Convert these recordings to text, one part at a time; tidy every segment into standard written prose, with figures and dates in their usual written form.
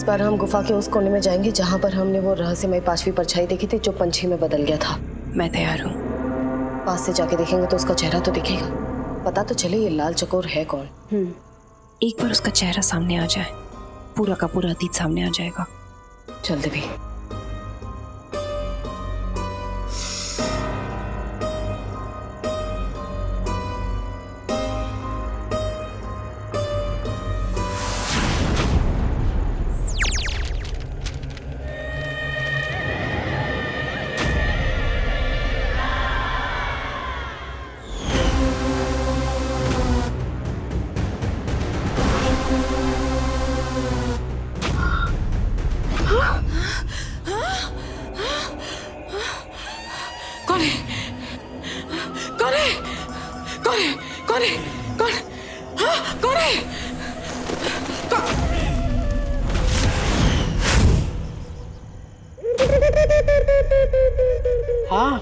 इस बार हम गुफा के उस कोने में जाएंगे जहाँ पर हमने वो रहस्यमय 5वीं परछाई देखी थी जो पंछी में बदल गया था। मैं तैयार हूँ। पास से जाके देखेंगे तो उसका चेहरा तो दिखेगा, पता तो चले ये लाल चकोर है कौन। एक बार उसका चेहरा सामने आ जाए, पूरा का पूरा अतीत सामने आ जाएगा। चल देवी। कौन है? कौन है? कौन है? कौन है? कौन? हाँ, कौन है? हाँ,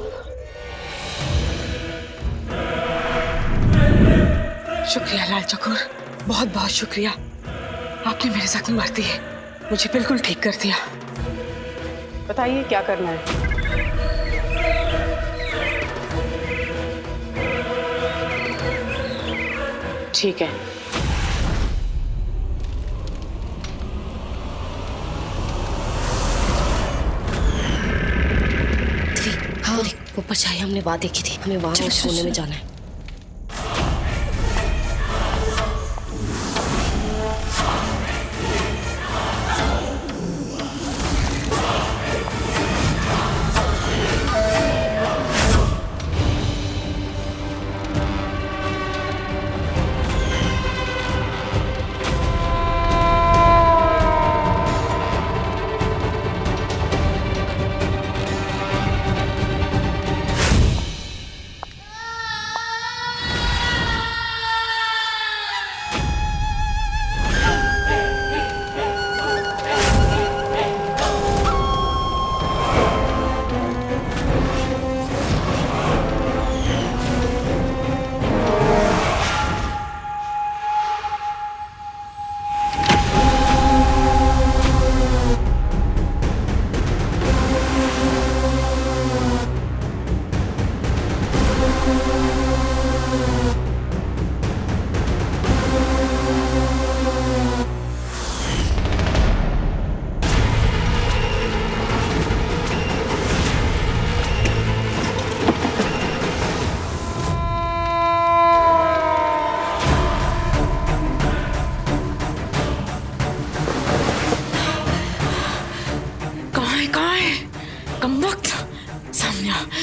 शुक्रिया लाल चकोर, बहुत बहुत शुक्रिया। आपने मेरे जख्म भर दिए, मुझे बिल्कुल ठीक कर दिया। बताइए क्या करना है? ठीक है। हाँ, वो परछाई हमने वहाँ देखी थी, हमें वहाँ उस कोने में जाना है।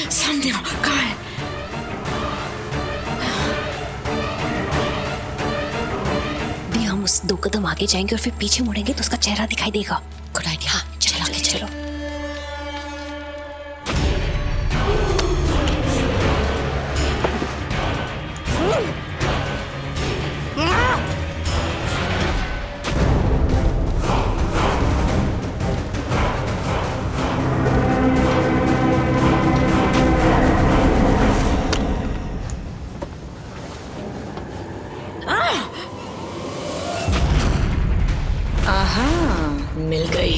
सामने आओ, कहाँ है? दी हम उस 2 कदम आगे जाएंगे और फिर पीछे मुड़ेंगे तो उसका चेहरा दिखाई देगा। Good idea. हाँ, चलो आगे चलो। मिल गई।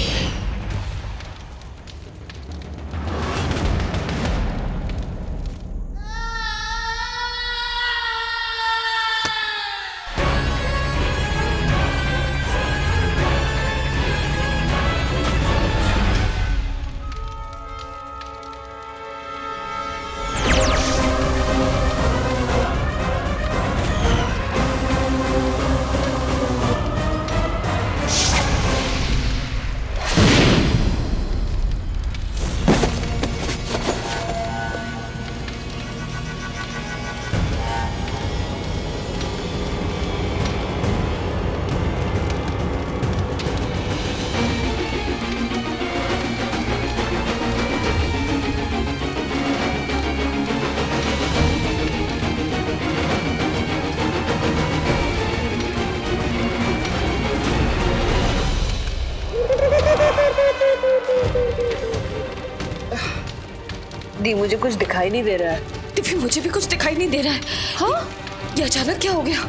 दी मुझे कुछ दिखाई नहीं दे रहा है। टिफी मुझे भी कुछ दिखाई नहीं दे रहा है। हाँ, ये अचानक क्या हो गया?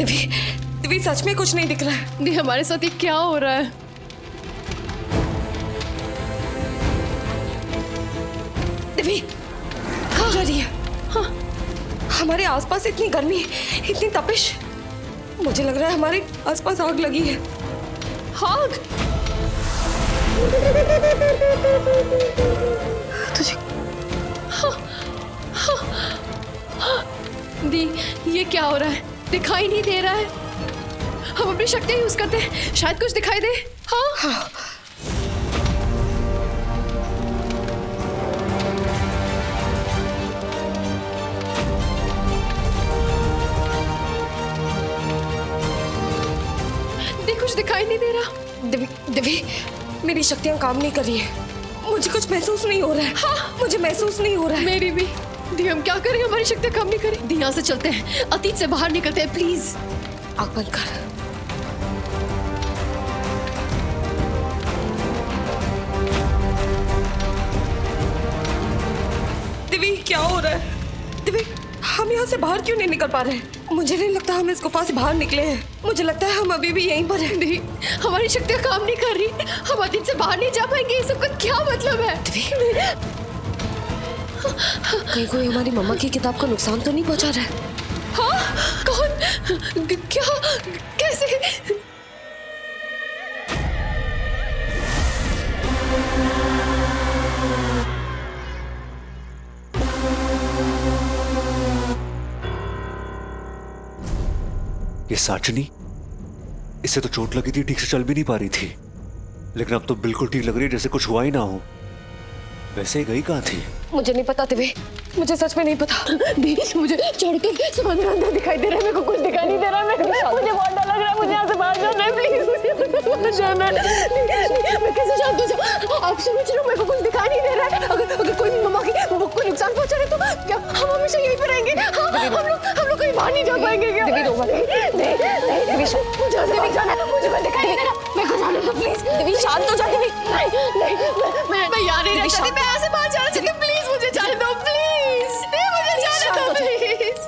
दिव्य, दिव्य सच में कुछ नहीं दिख रहा है। दी हमारे साथ ये क्या हो रहा है? दिव्य कहाँ जा रही है? हाँ, हमारे आसपास इतनी गर्मी, इतनी तपिश, मुझे लग रहा है हमारे आसपास आग लगी है। आग? तुझे दी ये क्या हो रहा है? दिखाई नहीं दे रहा है। हम अपनी शक्ति यूज करते हैं, शायद कुछ दिखाई दे। हाँ, दी कुछ दिखाई नहीं दे रहा। दिव्य, दिव्य मेरी शक्तियां काम नहीं कर रही है, मुझे कुछ महसूस नहीं हो रहा है। हाँ, मुझे महसूस नहीं हो रहा है। मेरी भी। दी हम क्या करें, हमारी शक्तियां काम नहीं करें। दी यहाँ से चलते हैं, अतीत से बाहर निकलते हैं प्लीज। आग बंद कर। दिव्य क्या हो रहा है? दिव्य हम यहाँ से बाहर क्यों नहीं निकल पा रहे हैं? मुझे नहीं लगता हम इस गुफा से बाहर निकले हैं, मुझे लगता है हम अभी भी यहीं पर हैं। दी हमारी शक्तियां काम नहीं कर रही, हम अतीत से बाहर नहीं जा पाएंगे। ये सबका क्या मतलब है? दिव्य कहीं कोई हमारी मम्मा की किताब को नुकसान तो नहीं पहुंचा रहा है? हाँ? कौन? क्या? कैसे? ये साचनी, इससे तो चोट लगी थी, ठीक से चल भी नहीं पा रही थी, लेकिन अब तो बिल्कुल ठीक लग रही है, जैसे कुछ हुआ ही ना हो। वैसे गई कहाँ थी? मुझे नहीं पता दिव्य, मुझे सच में नहीं पता। दी मुझे चढ़कर समंदर अंदर दिखाई दे रहा है, मेरे को कुछ दिखाई नहीं दे रहा है। मुझे बहुत डर लग रहा है, मुझे यहाँ से बाहर जाना है प्लीज, मुझे जाना है। मैं कैसे शांत हो जाऊँ? आप समझ रहे हो, मेरे को कुछ दिखाई नहीं दे रहा है। अगर कोई मम्मा की बुक को नुकसान पहुंचा रहे तो क्या हम हमेशा यहीं पर रहेंगे? हम लोग कहीं बाहर नहीं जा पाएंगे क्या? दिव्य रो मत। नहीं मुझे जाना है, मुझे कुछ दिखाई नहीं दे रहा, मेरे को जाने दो प्लीज। दिव्य शांत हो जा। दिव्य मैं यहाँ नहीं रह सकती, मैं यहाँ से बाहर जाना चाहती हूँ, प्लीज मुझे जाने दो प्लीज। मुझे जाने दो प्लीज।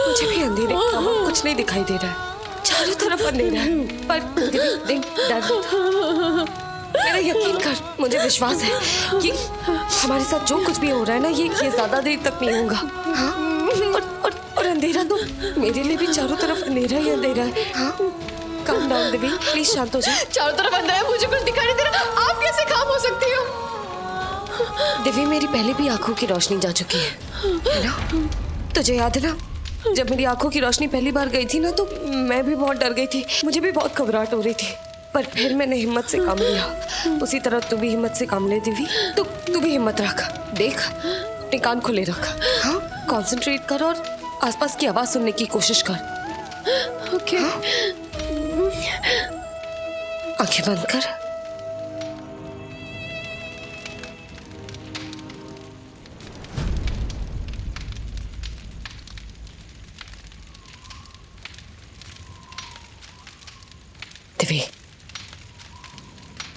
मुझे भी अंधेरे में कुछ नहीं दिखाई दे रहा है, चारों तरफ अंधेरा है, पर दिव्य देख डर मत। मेरा यकीन कर, मुझे विश्वास है कि हमारे साथ जो कुछ भी हो रहा है ना, ये ज्यादा देर तक नहीं होगा। हाँ? और अंधेरा तो मेरे लिए भी चारों तरफ अंधेरा ही अंधेरा है। हाँ? काम डाउन दिव्य, प्लीज शांत हो जा। चारों तरफ अंधेरा है, मुझे कुछ दिखाई नहीं दे रहा, आप कैसे काम हो सकती हो? दिव्य मेरी पहले भी आंखों की रोशनी जा चुकी है ना? तुझे याद है ना, जब मेरी आंखों की रोशनी पहली बार गई थी ना, तो मैं भी बहुत डर गई थी, मुझे भी बहुत घबराहट हो रही थी, पर फिर मैंने हिम्मत से काम लिया। उसी तरह तू भी हिम्मत से काम ले दिव्य, तो तू भी हिम्मत रख, देख अपने कान खुले रख। हाँ, कंसंट्रेट कर और आसपास की आवाज सुनने की कोशिश कर। ओके। आंखें बंद कर। दिव्य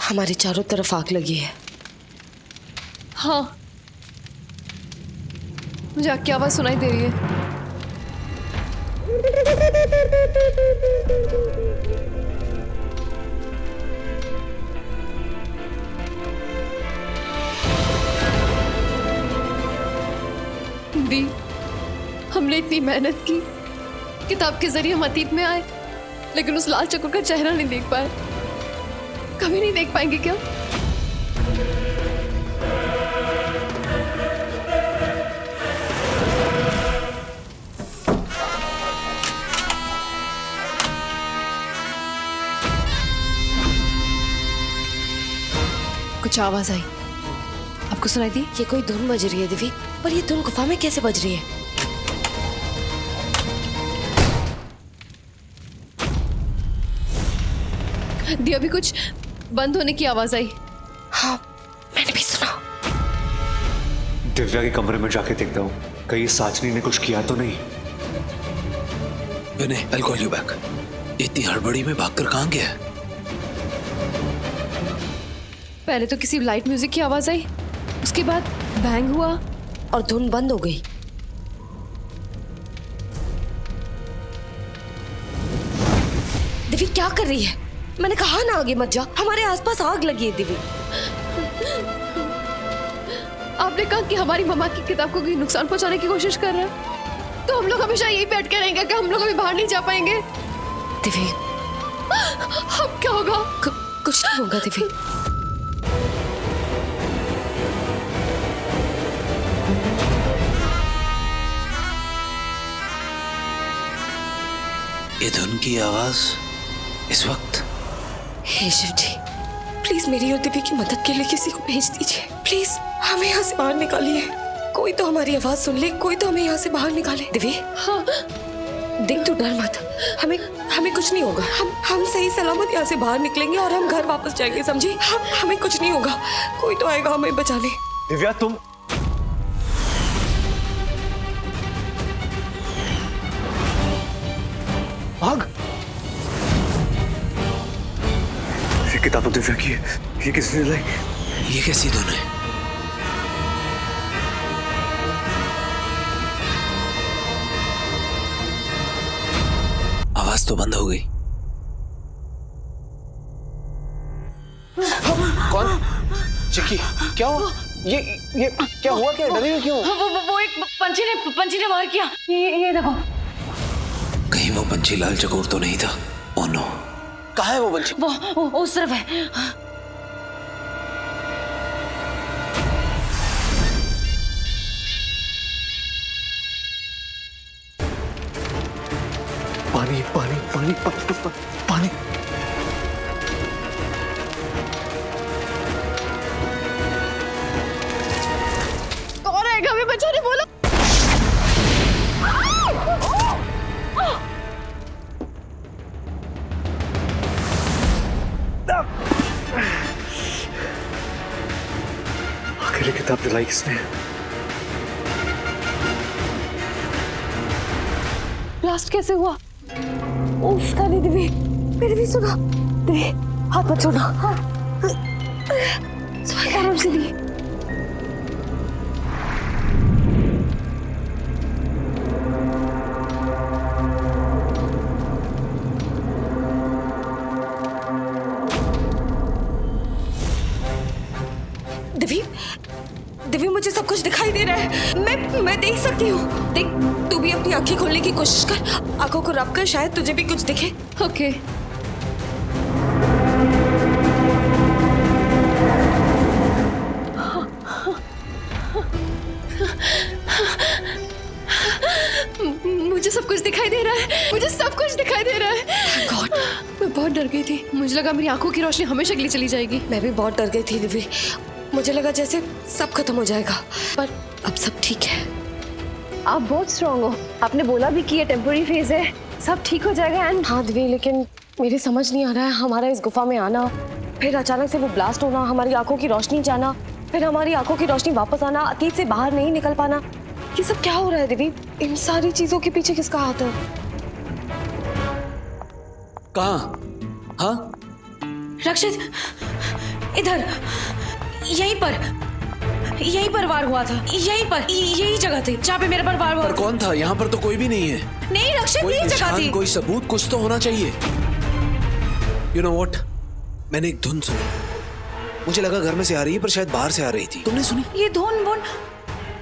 हमारे चारों तरफ आग लगी है। हाँ, मुझे आग की आवाज सुनाई दे रही है। दी हमने इतनी मेहनत की, किताब के जरिए हम अतीत में आए, लेकिन उस लाल चक्कर का चेहरा नहीं देख पाए। कभी नहीं देख पाएंगे क्या? कुछ आवाज आई, आपको सुनाई दी? ये कोई धुन बज रही है दिव्य, पर ये धुन गुफा में कैसे बज रही है? दी अभी कुछ बंद होने की आवाज आई। हाँ, मैंने भी सुना। दिव्या के कमरे में जाके देखता हूँ, कहीं साचनी ने कुछ किया तो नहीं। विनय, I'll call you back। इतनी हड़बड़ी में भागकर कहाँ गया? पहले तो किसी लाइट म्यूजिक की आवाज आई, उसके बाद बैंग हुआ, और धुन बंद हो गई। दिव्य क्या कर रही है? मैंने कहा ना आगे मत जा, हमारे आसपास आग लगी है। दिव्य आपने कहा कि हमारी मम्मा की किताब को कोई नुकसान पहुंचाने की कोशिश कर रहा है, तो हम लोग हमेशा यही बैठ के रहेंगे कि हम लोग अभी बाहर नहीं जा पाएंगे? दिव्य अब क्या होगा? कुछ नहीं होगा दिव्य। ये धुन की आवाज इस वक्त? हे शिव जी, प्लीज मेरी और दिव्य की मदद के लिए किसी को भेज दीजिए। प्लीज हमें यहाँ से बाहर निकालिए। कोई तो हमारी आवाज सुन ले, कोई तो हमें यहाँ से बाहर निकाले। दिव्य हाँ, देख तू डर मत, हमें कुछ नहीं होगा। हम सही सलामत यहाँ से बाहर निकलेंगे और हम घर वापस जाएंगे, समझी? हमें कुछ नहीं होगा, कोई तो आएगा हमें बचाने। दिव्या तुम आग! ये किताब तो दिव्या की है, ये किसने लाई? ये कैसी धुन है? आवाज तो बंद हो गई। कौन? चिक्की, क्या हुआ? ये क्या हुआ? क्या डरी हुई क्यों? वो एक पंछी ने वार किया। ये देखो। कहीं वो पंछी लाल चकोर तो नहीं था? Oh no. कहाँ है वो पंछी? वो उस तरफ है। पानी पानी पानी पानी। कौन आएगा हमें बचाने? बोलो। अकेले किताब जलाई किसने? ब्लास्ट कैसे हुआ? उफ, ताली दिव्य, मेरी भी सुना। दिव्य हाथ मत छोड़ना। आराम से दी। दिव्य मुझे सब कुछ दिखाई दे रहा है। मैं देख सकती हूँ। देख तू भी अपनी आंखें खोलने की कोशिश कर, आंखों को रब कर, शायद तुझे भी कुछ दिखे। ओके। मुझे सब कुछ दिखाई दे रहा है, मुझे सब कुछ दिखाई दे रहा है। गॉड, मैं बहुत डर गई थी। मुझे लगा मेरी आंखों की रोशनी हमेशा के लिए चली जाएगी। मैं भी बहुत डर गई थी दिव्य, मुझे लगा जैसे सब खत्म हो जाएगा, पर अब सब ठीक है। आप बहुत स्ट्रांग हो। आपने बोला भी कि ये टेम्पररी फेज है, सब ठीक हो जाएगा। एंड हाँ दिव्य, लेकिन मेरी समझ नहीं आ रहा है, हमारा इस गुफा में आना, फिर अचानक से वो ब्लास्ट होना, हमारी आंखों की रोशनी जाना, फिर हमारी आंखों की रोशनी वापस आना, अतीत से बाहर नहीं निकल पाना, ये सब क्या हो रहा है दिव्य? इन सारी चीजों के पीछे किसका हाथ है? कहाँ? हाँ? रक्षित, इधर, यहीं पर वार हुआ था। यही जगह थी जहाँ पे मेरे पर वार हुआ। पर कौन था? यहाँ पर तो कोई भी नहीं है। नहीं रक्षित, कोई यही जगह निशान, थी। कोई सबूत, कुछ तो होना चाहिए। You know what? मैंने एक धुन सुनी, मुझे लगा घर में से आ रही है, पर शायद बाहर से आ रही थी। तुमने सुनी? ये धुन बुन,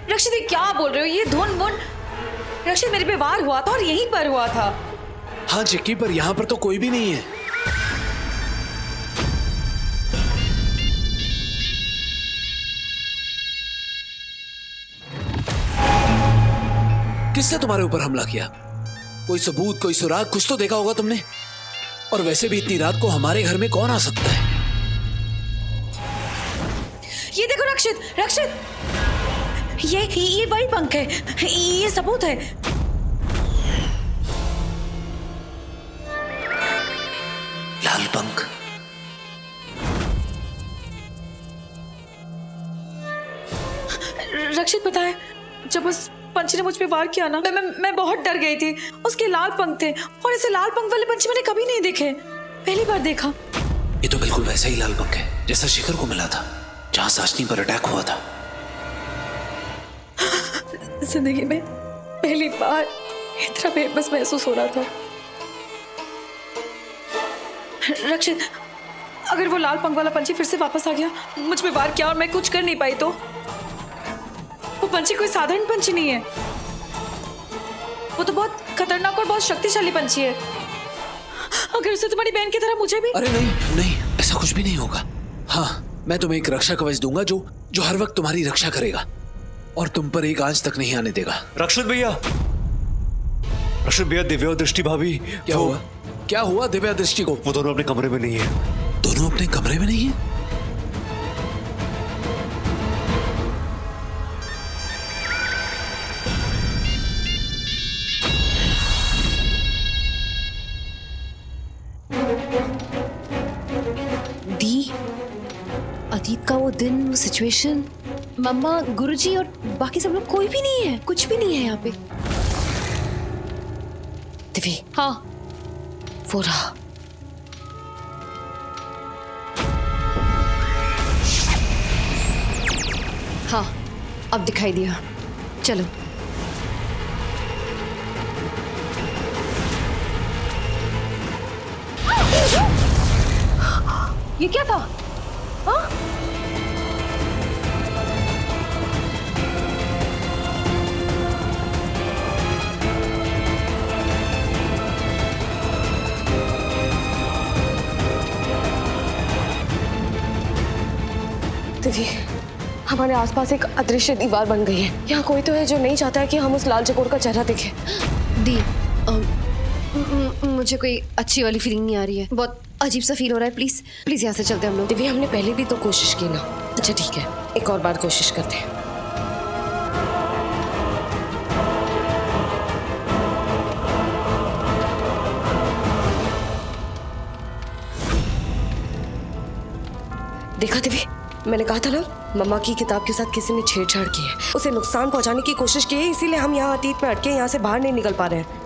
रक्षित ये क्या बोल रहे हो? ये धुन बुन, रक्षित मेरे पे वार हुआ था और यहीं पर हुआ था। हाँ चिक्की, पर यहाँ पर तो कोई भी नहीं है। किसने तुम्हारे ऊपर हमला किया? कोई सबूत, कोई सुराग, कुछ तो देखा होगा तुमने। और वैसे भी इतनी रात को हमारे घर में कौन आ सकता है? ये देखो रक्षित, ये वही पंख है, ये सबूत है। लाल पंख। रक्षित पता है, जब उस पंछी ने मुझ पे वार किया ना, मैं बहुत डर गई थी। उसके लाल पंख थे और ऐसे लाल पंख वाले पंछी मैंने कभी नहीं देखे, पहली बार देखा। ये तो बिल्कुल वैसा ही लाल पंख है जैसा शिखर को मिला था, जहां साशनी पर अटैक हुआ था। जिंदगी में पहली बार इतना बेबस महसूस हो रहा था। रक्षित, अगर वो लाल पंख वाला पंछी फिर से वापस आ गया, मुझ पे वार किया और मैं कुछ कर नहीं पाई तो? वो पंछी कोई साधारण पंछी नहीं है, वो तो बहुत खतरनाक और बहुत शक्तिशाली पंछी है। अगर उसे तुम्हारी बहन की तरह मुझे भी। अरे नहीं नहीं, ऐसा कुछ भी नहीं होगा। हाँ, मैं तुम्हें एक रक्षा कवच दूंगा जो हर वक्त तुम्हारी रक्षा करेगा और तुम पर एक आंच तक नहीं आने देगा। रक्षित भैया, दिव्या और दृष्टि भाभी। क्या हुआ? क्या हुआ दिव्या दृष्टि को? वो दोनों अपने कमरे में नहीं है। दोनों अपने कमरे में नहीं है? दी, अतीत का वो दिन, वो सिचुएशन, मम्मा, गुरुजी और बाकी सब लोग, कोई भी नहीं है, कुछ भी नहीं है यहाँ पे। दिव्य, हाँ, वो रहा। हाँ, अब दिखाई दिया। चलो। ये क्या था? हाँ? दिव्य, हमारे आसपास एक अदृश्य दीवार बन गई है। यहाँ कोई तो है जो नहीं चाहता है कि हम उस लाल चकोर का चेहरा देखें। दी, मुझे कोई अच्छी वाली फीलिंग नहीं आ रही है, बहुत अजीब सा फील हो रहा है। प्लीज प्लीज यहाँ से चलते हैं हम लोग। दिव्य, हमने पहले भी तो कोशिश की ना। अच्छा ठीक है, एक और बार कोशिश करते हैं। देखा दिव्य, मैंने कहा था ना, मम्मा की किताब के साथ किसी ने छेड़छाड़ की है, उसे नुकसान पहुंचाने की कोशिश की है, इसीलिए हम यहाँ अतीत में अटके यहाँ से बाहर नहीं निकल पा रहे हैं।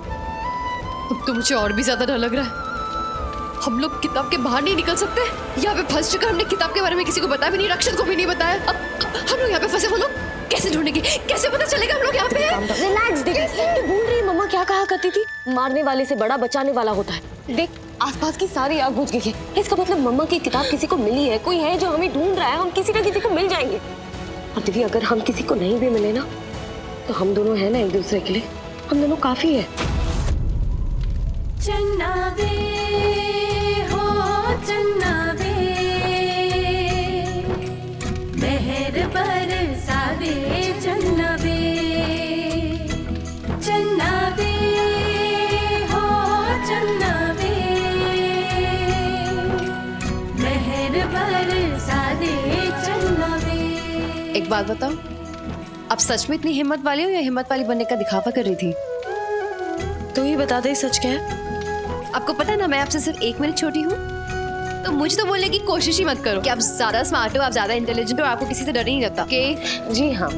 अब तो मुझे और भी ज्यादा डर लग रहा है। हम लोग किताब के बाहर नहीं निकल सकते। यहाँ पे फंस चुका, हमने किताब के बारे में किसी को बताया भी नहीं, रक्षित को भी नहीं बताया। अब हम लोग यहाँ पे फंसे, वो लोग कैसे ढूंढेंगे, कैसे पता चलेगा हम लोग यहाँ पे हैं? रिलैक्स दिव्या, तू भूल रही है मम्मा क्या कहा करती थी? मारने वाले से बड़ा बचाने वाला होता है। देख, आसपास की सारी आग बुझ गई है, इसका मतलब मम्मा की किताब किसी को मिली है, कोई है जो हमें ढूंढ रहा है, हम किसी ना किसी को मिल जाएंगे। और दिव्या, अगर हम किसी को नहीं भी मिले ना, तो हम दोनों हैं ना एक दूसरे के लिए, हम दोनों काफी है। चन्नावे हो चन्नावे, मेहर बरसावे चन्नावे, चन्नावे हो चन्नावे, मेहर बरसावे चन्नावे। एक बात बताओ, आप सच में इतनी हिम्मत वाली हो या हिम्मत वाली बनने का दिखावा कर रही थी? तो ये बता दे, सच क्या है? आपको पता है ना, मैं आपसे सिर्फ 1 मिनट छोटी हूँ, तो मुझे तो बोलने की कोशिश ही मत करो कि आप ज्यादा स्मार्ट हो, आप ज्यादा इंटेलिजेंट हो, आपको किसी से डर नहीं लगता। कि जी हाँ,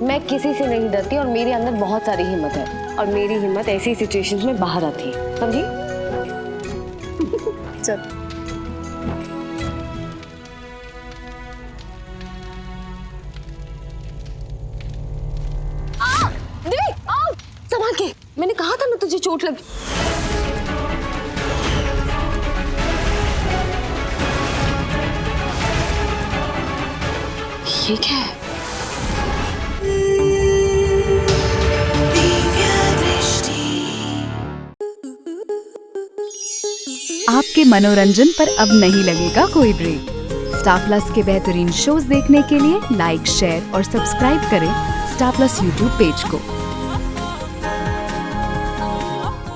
मैं किसी से नहीं डरती और मेरे अंदर बहुत सारी हिम्मत है, और मेरी हिम्मत ऐसी सिचुएशंस में बाहर आती है, समझी? चल। दिव्य, आओ, संभाल के, मैंने कहा था ना तुझे चोट लगी। ये क्या है? आपके मनोरंजन पर अब नहीं लगेगा कोई ब्रेक। स्टार प्लस के बेहतरीन शोज देखने के लिए लाइक, शेयर और सब्सक्राइब करें स्टार प्लस यूट्यूब पेज को।